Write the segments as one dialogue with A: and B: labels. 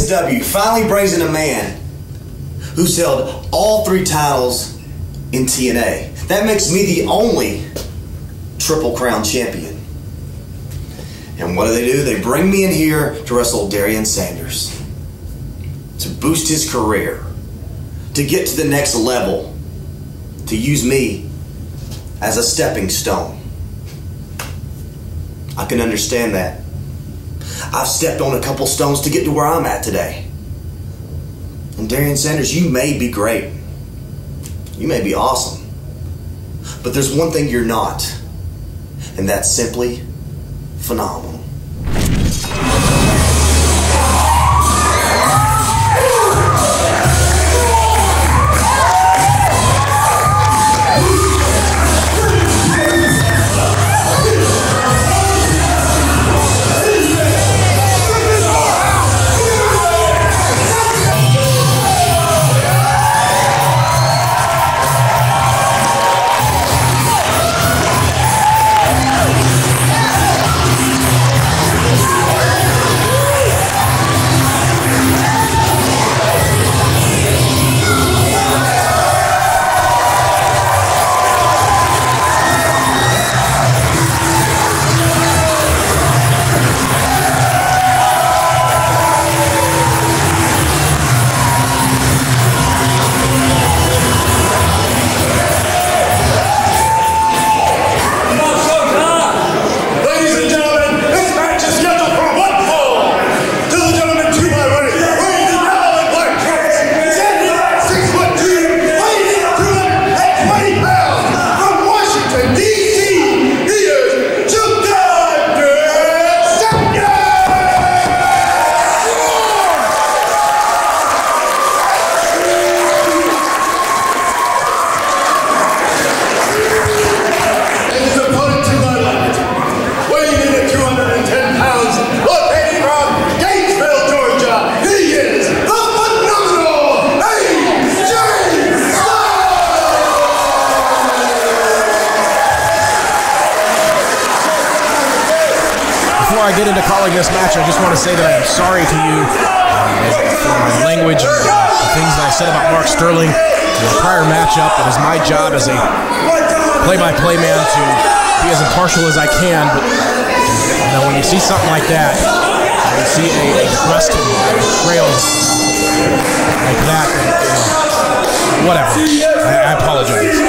A: CSW finally brings in a man who's held all 3 titles in TNA. That makes me the only Triple Crown champion. And what do? They bring me in here to wrestle Darrien Sanders, to boost his career, to get to the next level, to use me as a stepping stone. I can understand that. I've stepped on a couple stones to get to where I'm at today. And Darrien Sanders, you may be great. You may be awesome. But there's one thing you're not. And that's simply phenomenal.
B: Before I get into calling this match, I just want to say that I am sorry to you for my language and the things that I said about Mark Sterling in the prior matchup. It is my job as a play-by-play man to be as impartial as I can, but when you see something like that, you see a crust and a trail like that, whatever. I apologize.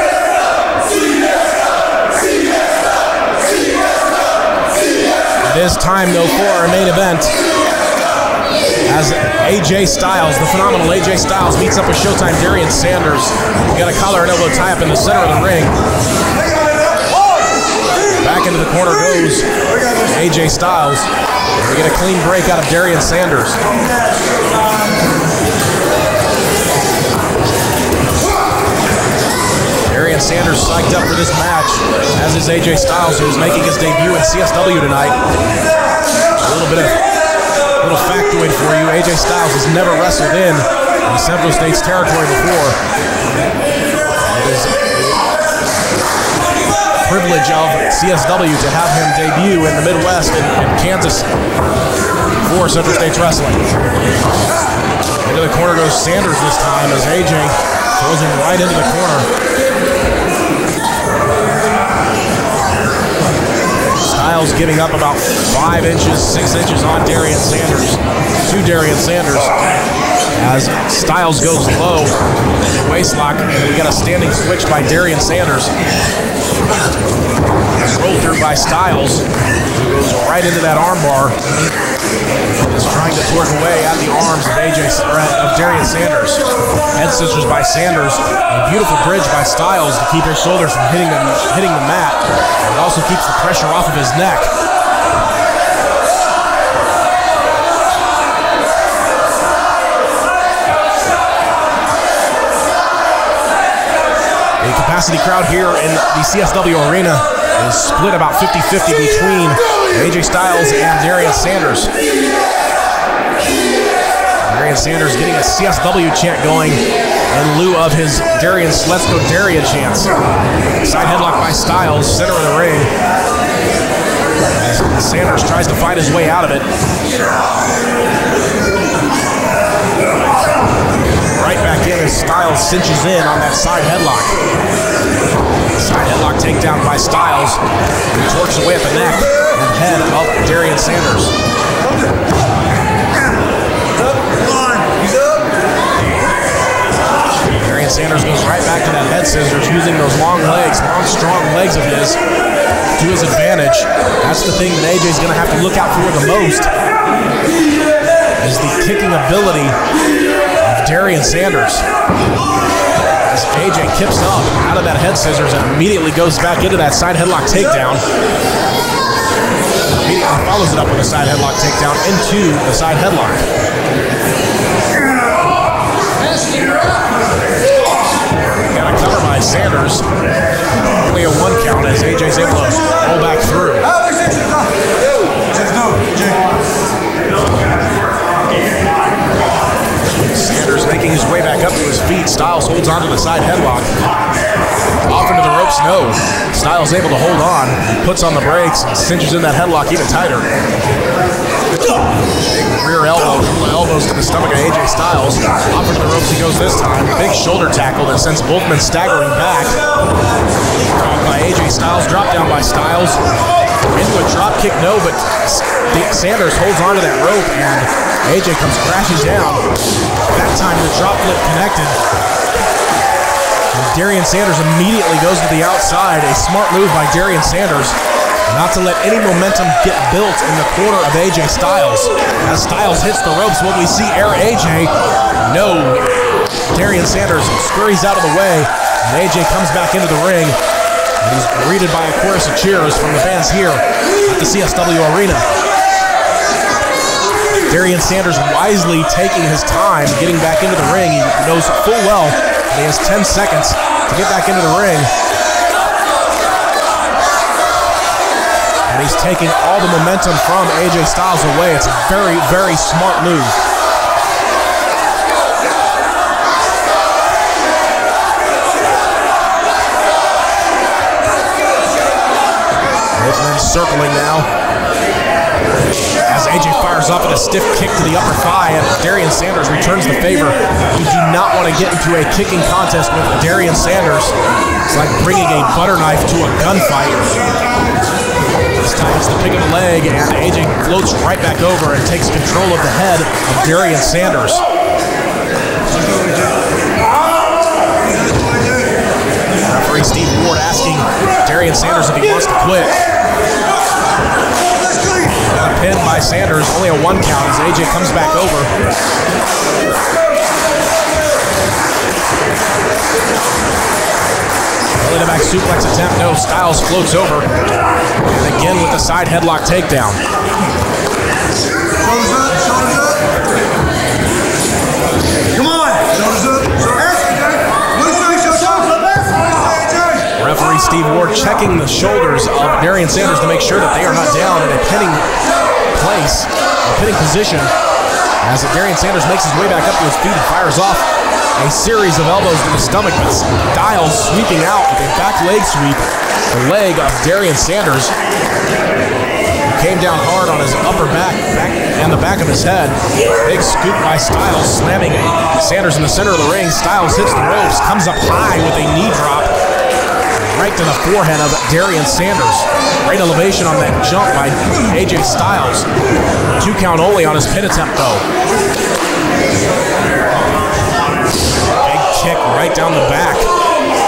B: It is time, though, for our main event as AJ Styles, the phenomenal AJ Styles, meets up with Showtime Darrien Sanders. We got a collar and elbow tie-up in the center of the ring. Back into the corner goes AJ Styles. We get a clean break out of Darrien Sanders. Darrien Sanders psyched up for this match, as is AJ Styles, who is making his debut in CSW tonight. A little factoid for you: AJ Styles has never wrestled in Central States territory before. It is a privilege of CSW to have him debut in the Midwest in Kansas for Central States Wrestling. Into the corner goes Sanders this time, as AJ throws him right into the corner. Styles giving up about 5 inches, 6 inches on Darrien Sanders, to Darrien Sanders, as Styles goes low in the waist lock, and we got a standing switch by Darrien Sanders. Rolled through by Styles, who goes right into that armbar. is trying to torque away at the arms of Darrien Sanders. Head scissors by Sanders. A beautiful bridge by Styles to keep his shoulders from hitting the mat. It also keeps the pressure off of his neck. The capacity crowd here in the CSW arena is split about 50-50 between AJ Styles and Darrien Sanders. Darrien Sanders getting a CSW chant going in lieu of his Let's Go Darrien chants. Side headlock by Styles, center of the ring. As Sanders tries to fight his way out of it. Right back in as Styles cinches in on that side headlock. Side headlock takedown by Styles. He torques away at the neck and head of Darrien Sanders. Darrien Sanders goes right back to that head scissors using those long legs, long strong legs of his to his advantage. That's the thing that AJ's going to have to look out for the most is the kicking ability of Darrien Sanders. As AJ kips up out of that head scissors and immediately goes back into that side headlock takedown. Immediately follows it up with a side headlock takedown into the side headlock. Got a cover by Sanders. Only a 1 count as AJ's able to roll back through. Sanders making his way back up to his feet. Styles holds onto the side headlock. Off into the ropes, no. Styles able to hold on. Puts on the brakes and cinches in that headlock even tighter. Big rear elbow, couple of elbows to the stomach of AJ Styles. Off into the ropes he goes this time. Big shoulder tackle that sends both men staggering back. By AJ Styles, drop down by Styles. Into a drop kick, no, but Sanders holds onto that rope and AJ comes crashing down. That time the drop flip connected. And Darrien Sanders immediately goes to the outside. A smart move by Darrien Sanders. Not to let any momentum get built in the corner of AJ Styles. As Styles hits the ropes, will we see Air AJ? No. Darrien Sanders scurries out of the way. And AJ comes back into the ring. And he's greeted by a chorus of cheers from the fans here at the CSW Arena. Darrien Sanders wisely taking his time getting back into the ring. He knows full well that he has 10 seconds to get back into the ring. And he's taking all the momentum from AJ Styles away. It's a very, very smart move. Both men circling now. As AJ fires up at a stiff kick to the upper thigh, and Darrien Sanders returns the favor. You do not want to get into a kicking contest with Darrien Sanders. It's like bringing a butter knife to a gunfight. This time it's the pick of the leg, and AJ floats right back over and takes control of the head of Darrien Sanders. Referee Steve Ward asking Darrien Sanders if he wants to quit. Pinned by Sanders, only a 1 count as AJ comes back over. Belly to back suplex attempt, no. Styles floats over. And again with the side headlock takedown.
C: Come on!
B: Referee Steve Ward checking the shoulders of Darrien Sanders to make sure that they are not down in a pinning place, a pinning position, as Darrien Sanders makes his way back up to his feet and fires off a series of elbows to the stomach, but Styles sweeping out with a back leg sweep. The leg of Darrien Sanders came down hard on his upper back and the back of his head. Big scoop by Styles, slamming Sanders in the center of the ring. Styles hits the ropes, comes up high with a knee drop right to the forehead of Darrien Sanders. Great elevation on that jump by AJ Styles. 2 count only on his pin attempt though. Big kick right down the back.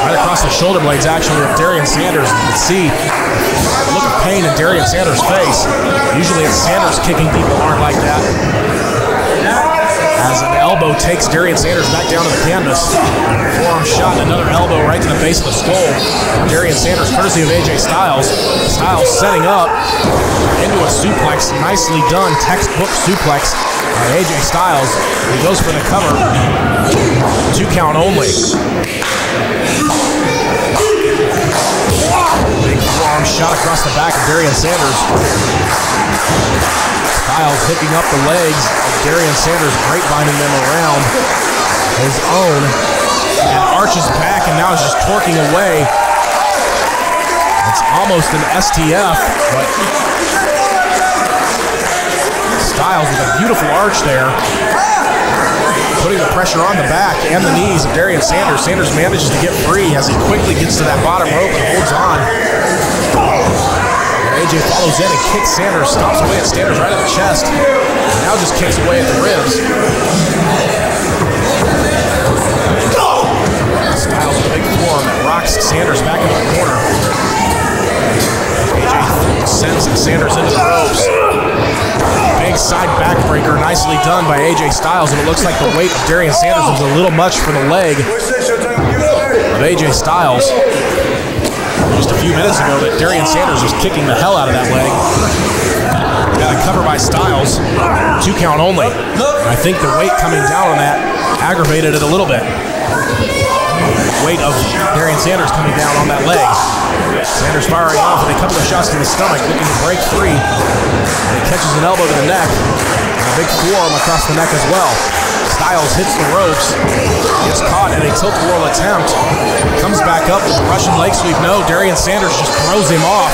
B: Right across the shoulder blades actually of Darrien Sanders. You can see the look of pain brain in Darrien Sanders' face. Usually it's Sanders kicking people hard like that. As an elbow takes Darrien Sanders back down to the canvas. Forearm shot, another elbow right to the base of the skull. Darrien Sanders, courtesy of AJ Styles. Styles setting up into a suplex. Nicely done, textbook suplex by AJ Styles. He goes for the cover. 2 count only. Big forearm shot across the back of Darrien Sanders. Styles hooking up the legs of Darrien Sanders, grapevining them around his own, and arches back and now is just torquing away. It's almost an STF, but Styles with a beautiful arch there, putting the pressure on the back and the knees of Darrien Sanders. Sanders manages to get free as he quickly gets to that bottom rope and holds on. AJ follows in and kicks Sanders, stomps away at Sanders right at the chest. Now just kicks away at the ribs. Styles with a big forearm that rocks Sanders back into the corner. AJ sends Sanders into the ropes. Big side backbreaker, nicely done by AJ Styles, and it looks like the weight of Darrien Sanders was a little much for the leg of AJ Styles. Just a few minutes ago that Darrien Sanders was kicking the hell out of that leg. Got a cover by Styles, 2 count only. I think the weight coming down on that aggravated it a little bit. Weight of Darrien Sanders coming down on that leg. Sanders firing off with a couple of shots to the stomach, looking to break free. And he catches an elbow to the neck. And a big forearm across the neck as well. Styles hits the ropes, gets caught in a tilt-a-whirl attempt, comes back up with a Russian leg sweep. No, Darrien Sanders just throws him off.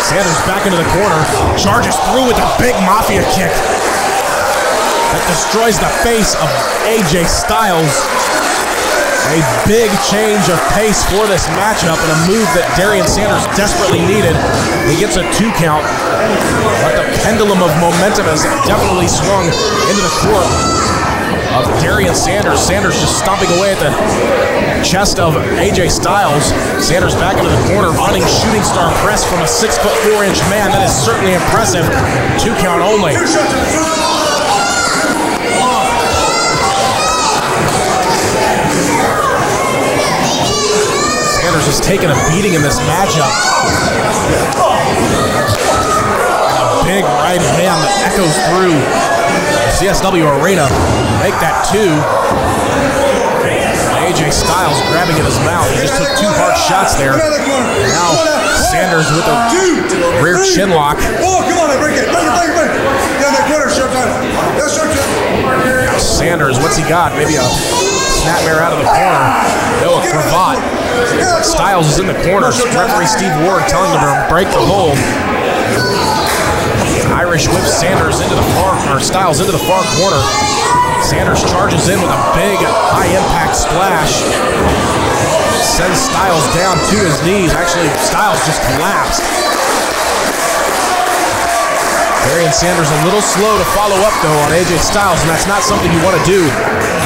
B: Sanders back into the corner, charges through with a big mafia kick that destroys the face of AJ Styles. A big change of pace for this matchup and a move that Darrien Sanders desperately needed. He gets a 2 count, but the pendulum of momentum has definitely swung into the court of Darrien Sanders. Sanders just stomping away at the chest of AJ Styles. Sanders back into the corner, running shooting star press from a 6'4" man. That is certainly impressive. 2 count only. Sanders has taken a beating in this matchup. A big right hand that echoes through the CSW arena. Make that 2. AJ Styles grabbing at his mouth. He just took 2 hard shots there. Now Sanders with a rear chin lock.
C: Oh, come on, break it. Break it. Yeah, that corner, Showtime. That's Showtime.
B: Now Sanders, what's he got? Maybe a snapmare out of the corner. No, a cravat. Styles is in the corner. Referee Steve Ward telling him to break the hold. Irish whips Sanders into the far, or Styles into the far corner. Sanders charges in with a big high impact splash. Sends Styles down to his knees. Actually, Styles just collapsed. Darrien Sanders a little slow to follow up though on AJ Styles, and that's not something you want to do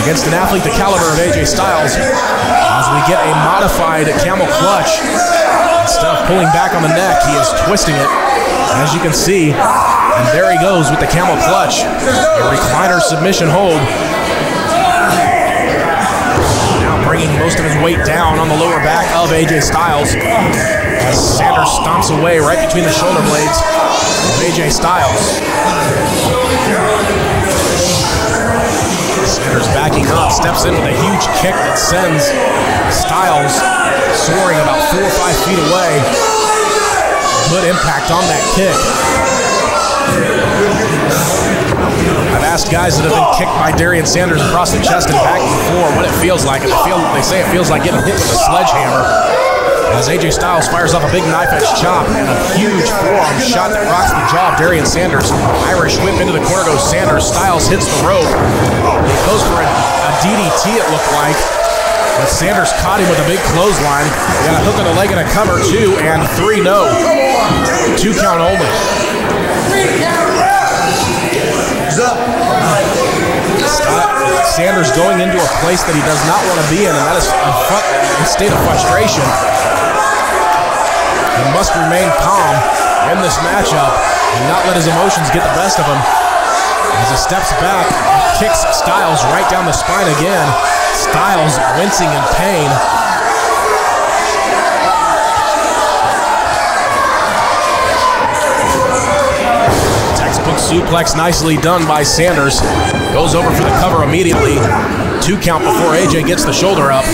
B: against an athlete the caliber of AJ Styles. As we get a modified camel clutch. Instead of pulling back on the neck, he is twisting it, as you can see. And there he goes with the camel clutch. A recliner submission hold. Now bringing most of his weight down on the lower back of AJ Styles. As Sanders stomps away right between the shoulder blades of AJ Styles. Sanders backing up, steps in with a huge kick that sends Styles soaring about 4 or 5 feet away. Good impact on that kick. I've asked guys that have been kicked by Darrien Sanders across the chest and back before what it feels like, and they say it feels like getting hit with a sledgehammer. As AJ Styles fires off a big knife-edge chop and a huge forearm shot that rocks the jaw of Darrien Sanders. Irish whip into the corner goes Sanders. Styles hits the rope. He goes for a DDT, it looked like. But Sanders caught him with a big clothesline. He got a hook on the leg and a cover, 2 and 3, no. 2 count only. Sanders going into a place that he does not want to be in, and that is a state of frustration. He must remain calm in this this matchup and not let his emotions get the best of him. As he steps back, kicks Styles right down the spine again. Styles wincing in pain. Textbook suplex nicely done by Sanders. Goes over for the cover immediately. 2 count before AJ gets the shoulder up.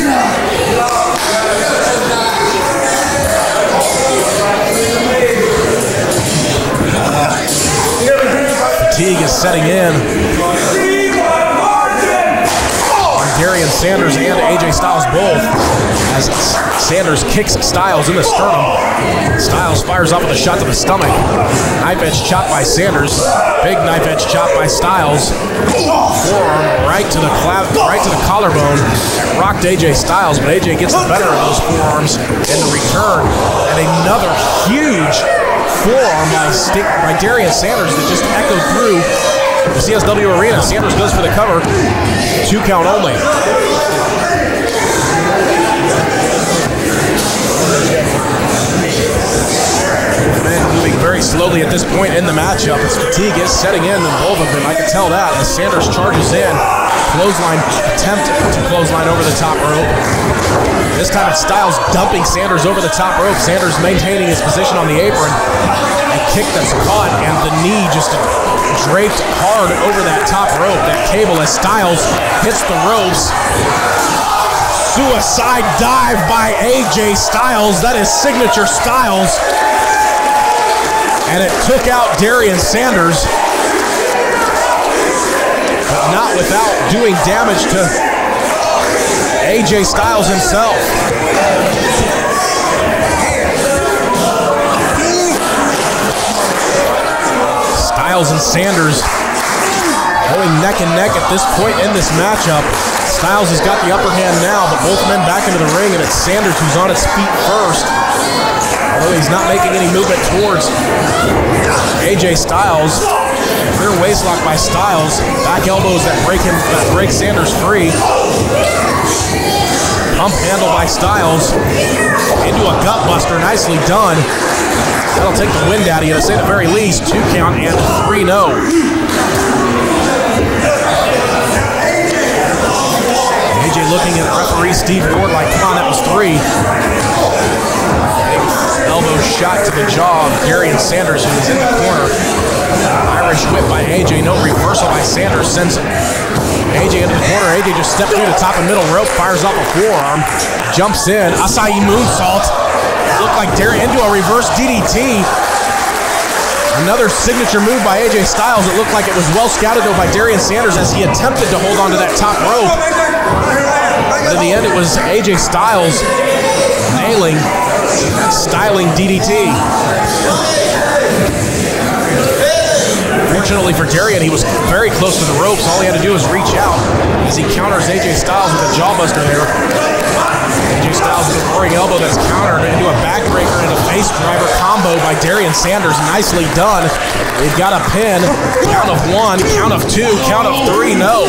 B: Fatigue is setting in. Darrien Sanders and AJ Styles both, as Sanders kicks Styles in the sternum. Styles fires up with a shot to the stomach. Knife edge chop by Sanders. Big knife edge chop by Styles. Forearm right to the collarbone. Rocked AJ Styles, but AJ gets the better of those forearms in the return. And another huge forearm by Darrien Sanders that just echoed through the CSW arena. Sanders goes for the cover. 2 count only. Men moving very slowly at this point in the matchup. As fatigue is setting in both of them. I can tell that as Sanders charges in. Clothesline attempt to clothesline over the top rope. This time it's Styles dumping Sanders over the top rope. Sanders maintaining his position on the apron. A kick that's caught and the knee just draped hard over that top rope, that cable, as Styles hits the ropes. Suicide dive by AJ Styles. That is signature Styles. And it took out Darrien Sanders, but not without doing damage to AJ Styles himself. Styles and Sanders going neck and neck at this point in this matchup. Styles has got the upper hand now, but both men back into the ring, and it's Sanders who's on his feet first. Although he's not making any movement towards AJ Styles. Rear waistlock by Styles. Back elbows that break Sanders free. Pump handle by Styles. Into a gut buster, nicely done. That'll take the wind out of you, to say the very least. 2 count and 3 no. AJ looking at referee Steve Ford like, come on, that was 3. Elbow shot to the jaw of Darrien Sanders, who is in the corner. Irish whip by AJ, no reversal by Sanders. Sends AJ into the corner. AJ just stepped through the top and middle rope, fires off a forearm, jumps in. Acai moonsault. Looked like Darrien into a reverse DDT. Another signature move by AJ Styles. It looked like it was well scouted though by Darrien Sanders as he attempted to hold on to that top rope. But in the end, it was AJ Styles nailing that styling DDT. Fortunately for Darrien, he was very close to the ropes. All he had to do was reach out as he counters AJ Styles with a jawbuster there. AJ Styles with a roaring elbow that's countered into a backbreaker and a face driver combo by Darrien Sanders. Nicely done. We've got a pin. Count of 1, count of 2, count of 3, no.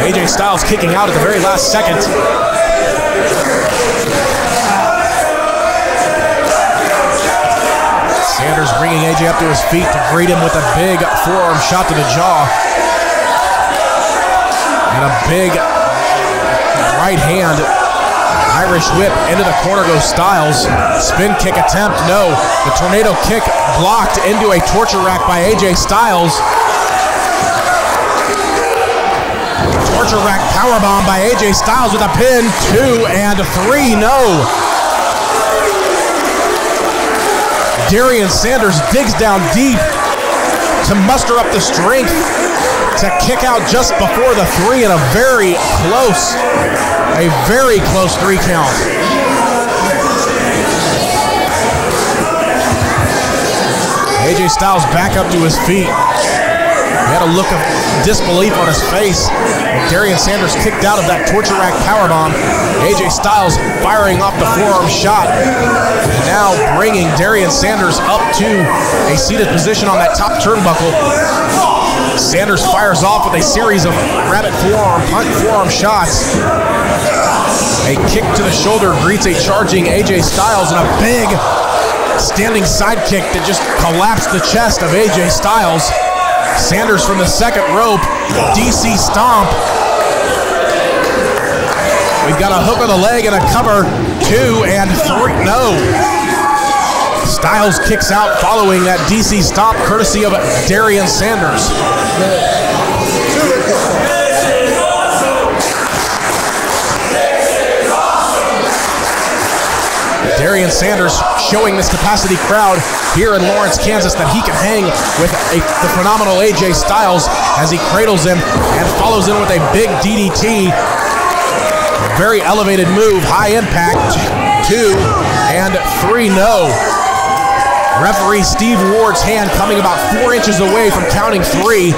B: AJ Styles kicking out at the very last second. Sanders bringing AJ up to his feet to greet him with a big forearm shot to the jaw. And a big right hand Irish whip. Into the corner goes Styles. Spin kick attempt, no. The tornado kick blocked into a torture rack by AJ Styles. Torture rack powerbomb by AJ Styles with a pin. 2 and 3, no. Darrien Sanders digs down deep to muster up the strength to kick out just before the 3 in a very close 3 count. AJ Styles back up to his feet. He had a look of disbelief on his face. Darrien Sanders kicked out of that torture rack powerbomb. AJ Styles firing off the forearm shot. And now bringing Darrien Sanders up to a seated position on that top turnbuckle. Sanders fires off with a series of rabbit forearm shots. A kick to the shoulder greets a charging AJ Styles, and a big standing sidekick that just collapsed the chest of AJ Styles. Sanders from the second rope, DC stomp. We've got a hook on the leg and a cover, 2 and 3, no. Styles kicks out following that DC stomp courtesy of Darrien Sanders. Darrien Sanders showing this capacity crowd here in Lawrence, Kansas, that he can hang with the phenomenal AJ Styles as he cradles him and follows in with a big DDT. Very elevated move, high impact, 2 and 3, no. Referee Steve Ward's hand coming about 4 inches away from counting 3.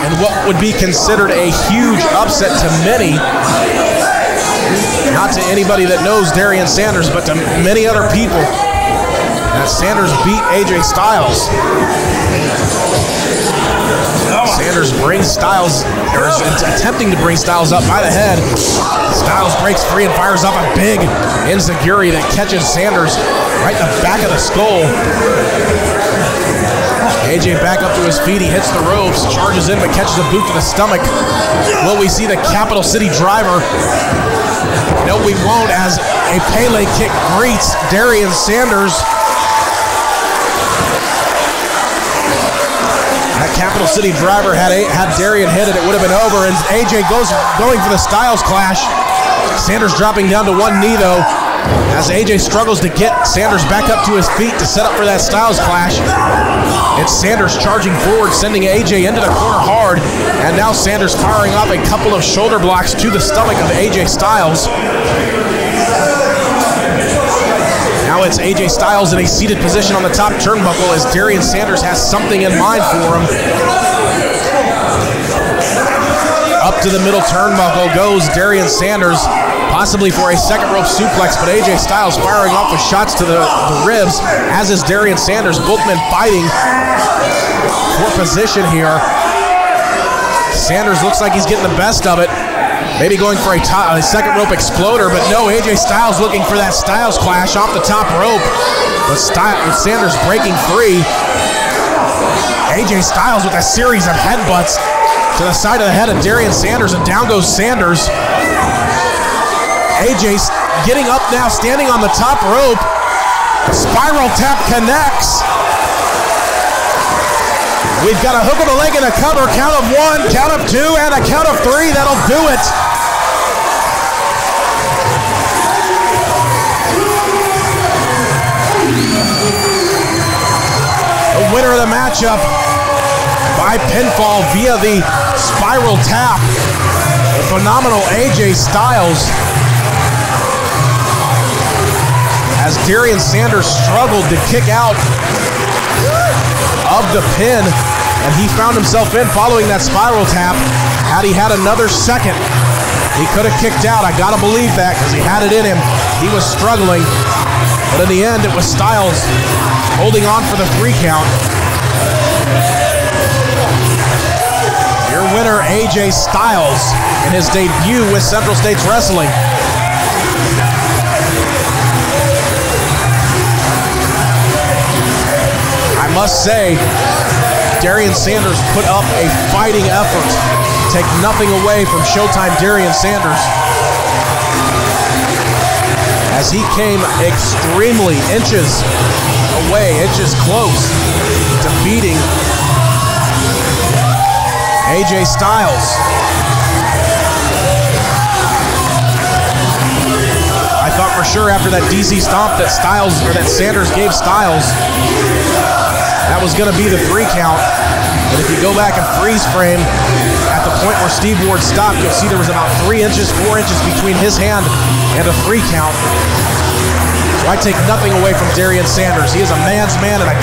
B: And what would be considered a huge upset to many. Not to anybody that knows Darrien Sanders, but to many other people. That Sanders beat AJ Styles. Sanders brings Styles, or is attempting to bring Styles up by the head. Styles breaks free and fires up a big enziguri that catches Sanders right in the back of the skull. AJ back up to his feet, he hits the ropes, charges in but catches a boot to the stomach. Will we see the Capital City Driver? No, we won't, as a Pele kick greets Darrien Sanders. That Capital City Driver had Darrien hit it, it would have been over, and AJ going for the Styles Clash. Sanders dropping down to one knee, though, as AJ struggles to get Sanders back up to his feet to set up for that Styles Clash. It's Sanders charging forward, sending AJ into the corner hard, and now Sanders firing up a couple of shoulder blocks to the stomach of AJ Styles. Now it's AJ Styles in a seated position on the top turnbuckle as Darrien Sanders has something in mind for him. Up to the middle turnbuckle goes Darrien Sanders, possibly for a second rope suplex, but AJ Styles firing off with shots to the ribs, as is Darrien Sanders. Both men fighting for position here. Sanders looks like he's getting the best of it. Maybe going for a second rope exploder, but no, AJ Styles looking for that Styles Clash off the top rope. But Sanders breaking free. AJ Styles with a series of headbutts to the side of the head of Darrien Sanders, and down goes Sanders. AJ getting up now, standing on the top rope. Spiral tap connects. We've got a hook of the leg and a cover. Count of 1, count of 2, and a count of 3. That'll do it. The winner of the matchup by pinfall via the spiral tap, the phenomenal AJ Styles. As Darrien Sanders struggled to kick out of the pin, and he found himself in following that spiral tap. Had he had another second, he could have kicked out. I gotta believe that, because he had it in him. He was struggling, but in the end, it was Styles holding on for the 3 count. Your winner, AJ Styles, in his debut with Central States Wrestling. I must say, Darrien Sanders put up a fighting effort. Take nothing away from Showtime Darrien Sanders, as he came extremely inches close to beating AJ Styles. I thought for sure after that DC stomp that Sanders gave Styles, that was going to be the 3 count. But if you go back and freeze frame at the point where Steve Ward stopped, you'll see there was about 4 inches between his hand and a 3 count. I take nothing away from Darrien Sanders. He is a man's man and a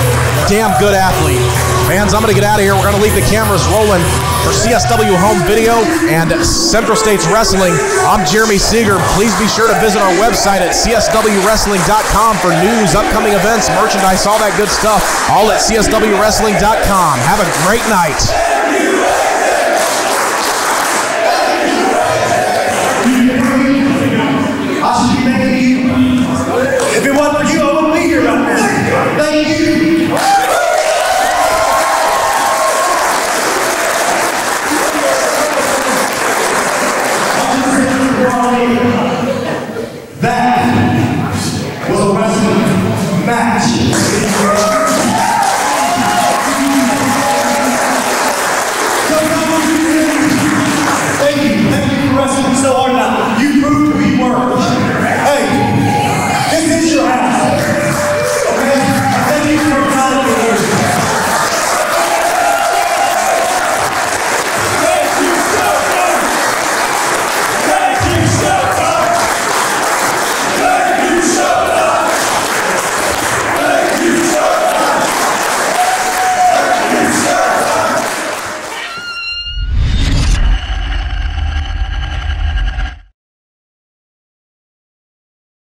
B: damn good athlete. Fans, I'm going to get out of here. We're going to leave the cameras rolling for CSW Home Video and Central States Wrestling. I'm Jeremy Seeger. Please be sure to visit our website at cswwrestling.com for news, upcoming events, merchandise, all that good stuff, all at cswwrestling.com. Have a great night.